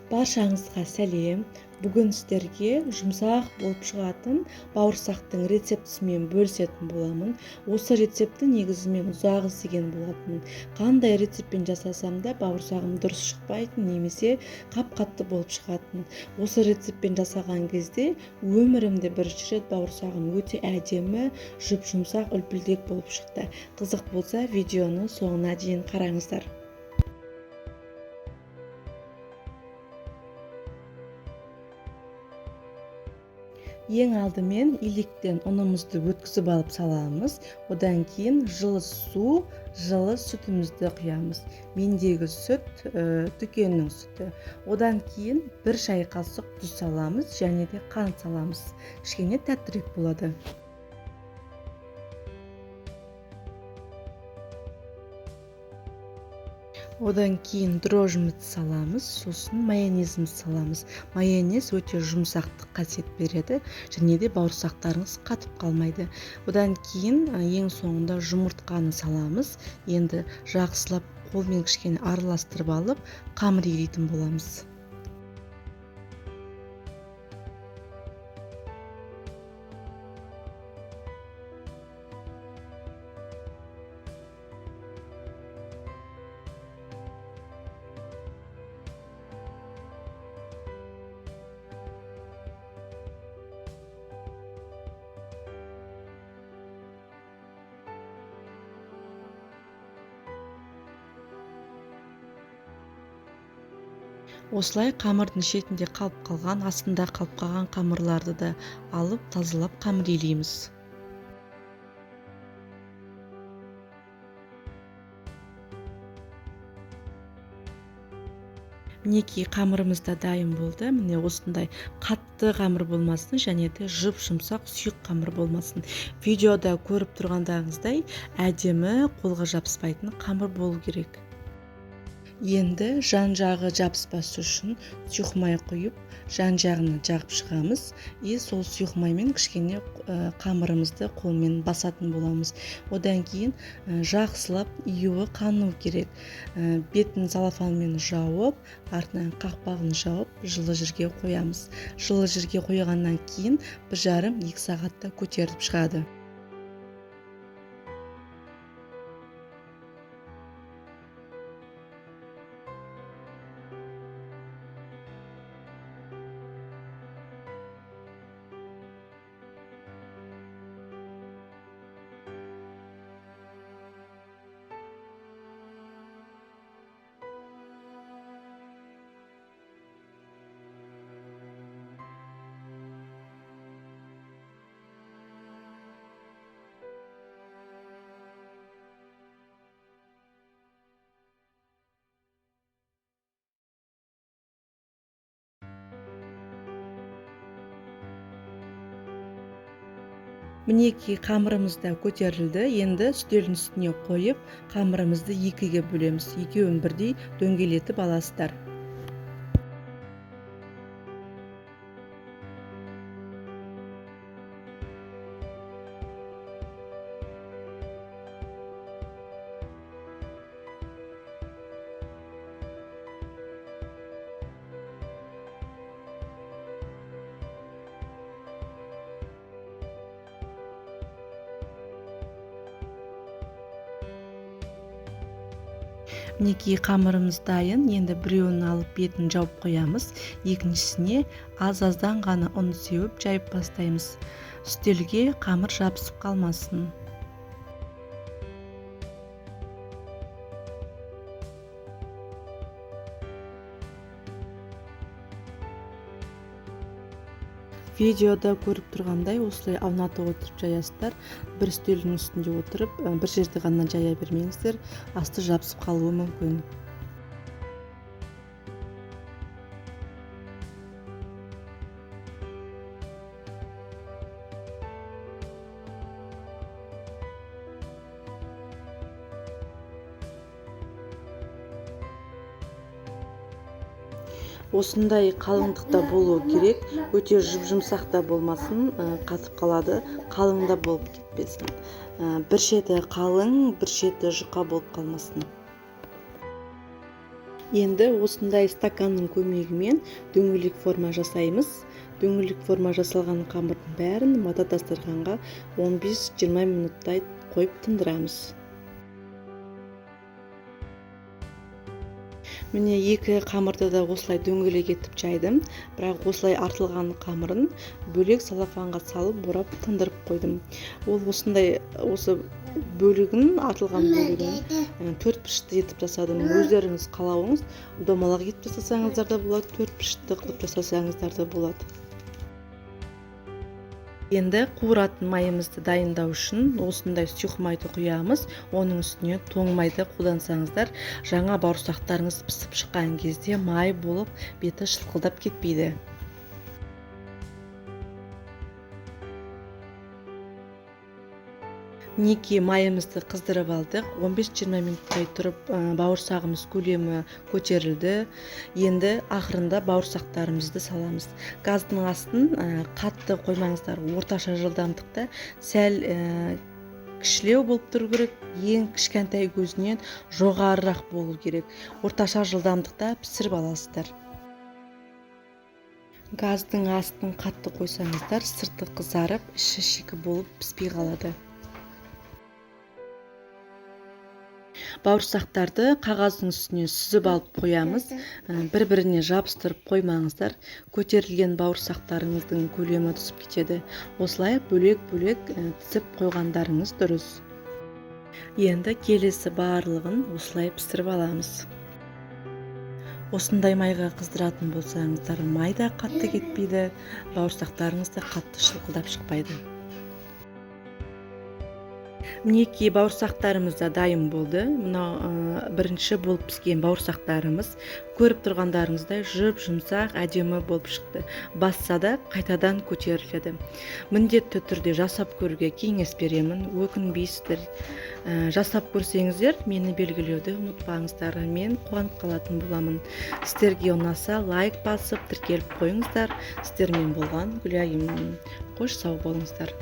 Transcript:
Баршаңызға сәлем. Бүгін сіздерге жұмсақ болып шығатын бауырсақтың рецептісімен бөлісетін боламын. Осы рецепті негізімен ұзақ іздеген болатын. Қандай рецептпен жасасам да бауырсағым дұрыс шықпайтын немесе қап-қатты болып шығатын. Осы рецептпен жасаған кезде өмірімде бірінші рет бауырсағым өте әдемі, жұп-жұмсақ, үлпілдек болып шықты. Қызық болса, видеоны соңына дейін қараңыздар. Ең алдымен илектен ұнымызды өткізіп алып саламыз. Одан кейін жылы су, жылы сүтімізді құямыз. Мендегі сүт дүкеннің сүті. Одан кейін 1 шай қасық тұз саламыз және де қант саламыз. Кішкене тәттірек болады. Одан кейін дрожжімізді саламыз, сосын майонезімізді саламыз. Майонез өте жұмсақтық қасиет береді және де бауырсақтарыңыз қатып қалмайды. Одан кейін ең соңында жұмыртқаны саламыз. Енді жақсылап қолмен кішкене араластырып алып, қамыр илейтін боламыз. Осылай қамырдың шетінде қалып қалған, астында қалып қалған қамырларды да алып, тазалап қамыр илейміз. Мінекей қамырымыз да дайын болды. Міне осындай қатты қамыр болмасын және де жұп-жұмсақ сұйық қамыр болмасын. Видеода көріп тұрғандарыңыздай әдемі, қолға жабыспайтын қамыр болу керек. Енді жан-жағы жабыспас үшін сұйық май құйып, жан-жағын жағып шығамыз. Сол сұйық маймен кішкене қамырымызды қолмен басатын боламыз. Одан кейін жақсылап июі қану керек. Бетін целлофанмен жауып, артынан қақпағын жауып, жылы жерге қоямыз. Жылы жерге қойғаннан кейін 1,5-2 сағатта көтеріліп шығады. Мінекей қамырымыз да көтерілді. Енді үстелдің үстіне қойып, қамырымызды 2-ге бөлеміз. Екеуін бірдей дөңгелетіп аласыздар. Мінекей қамырымыз дайын. Енді біреуін алып бетін жауып қоямыз. Екіншісіне аз-аздан ғана ұн сеуіп жайып бастаймыз. Үстелге қамыр жабысып қалмасын. Видеода көріп тұрғандай осылай аунатып отырып жаясыздар. Bir үстелдің үстінде отырып, бір жерде ғана жая бермеңіздер, асты жабысып қалуы мүмкін. Осындай қалыңдықта болу керек. Өте жұп-жұмсақ та болмасын, қатып қалады, қалың да болып кетпесін. Bir шеті қалың, bir шеті жұқа болып қалмасын. Енді осындай стаканның көмегімен дөңгелек форма жасаймыз. Дөңгелек форма жасалған қамырдың бәрін мата дастарханға 15-20 минуттай қойып тындырамыз. Міне екі қамырды да осылай дөңгелек етіп жайдым, бірақ осылай артылған қамырын бөлек салафанға салып борап тындырып қойдым. Ол осы бөлігін, артылған бөлігін төртбұрышты етіп жасадым. Өздеріңіз қалауыңыз домалақ етіп жасасаңыздар да болады, төртбұрышты қылып жасасаңыздар да болады. Енді қуыратын майымызды дайындау үшін осындай сұйық майды құямыз. Оның үстіне тоң майды қолдансаңыздар, жаңа бауырсақтарыңыз пісіп шыққан кезде май болып, беті шылқылдап кетпейді. Мінекей майымызды қыздырып алдық. 15-20 минуттай тұрып бауырсағымыз көлемі көтерілді. Енді ақырында бауырсақтарымызды саламыз. Газдың астын қатты қоймаңыздар. Орташа жылдамдықта сәл кішілеу болып тұру керек. Ең кішкентай көзінен жоғарырақ болу керек. Орташа жылдамдықта пісіріп аласыздар. Газдың астын қатты қойсаңыздар, сырты қызарып, іші шикі болып піспей қалады. Бауырсақтарды қағаздың үстіне сүзіп алып қоямыз. Бір-біріне жабыстырып қоймаңыздар. Көтерілген бауырсақтарыңыздың көлемі түсіп кетеді. Осылай бөлек-бөлек тізіп қойғандарыңыз дұрыс. Енді келесі барлығын осылай пісіріп аламыз. Осындай майға қыздыратын болсаңыздар, май да қатты кетпейді, бауырсақтарыңыз да қатты шылқылдап шықпайды. Мінекей бауырсақтарымыз да дайын болды. Мынау бірінші болып піскен бауырсақтарымыз. Көріп тұрғандарыңыздай жұп-жұмсақ, әдемі болып шықты. Басса да қайтадан көтеріледі. Міндетті түрде жасап көруге кеңес беремін. Өкінбейсіздер. Жасап көрсеңіздер, мені белгілеуді ұмытпаңыздар. Мен қуанып қалатын боламын. Сіздерге ұнаса, лайк басып, тіркеліп қойыңыздар. Сіздермен болған Гүлайым. Қош сау болыңыздар.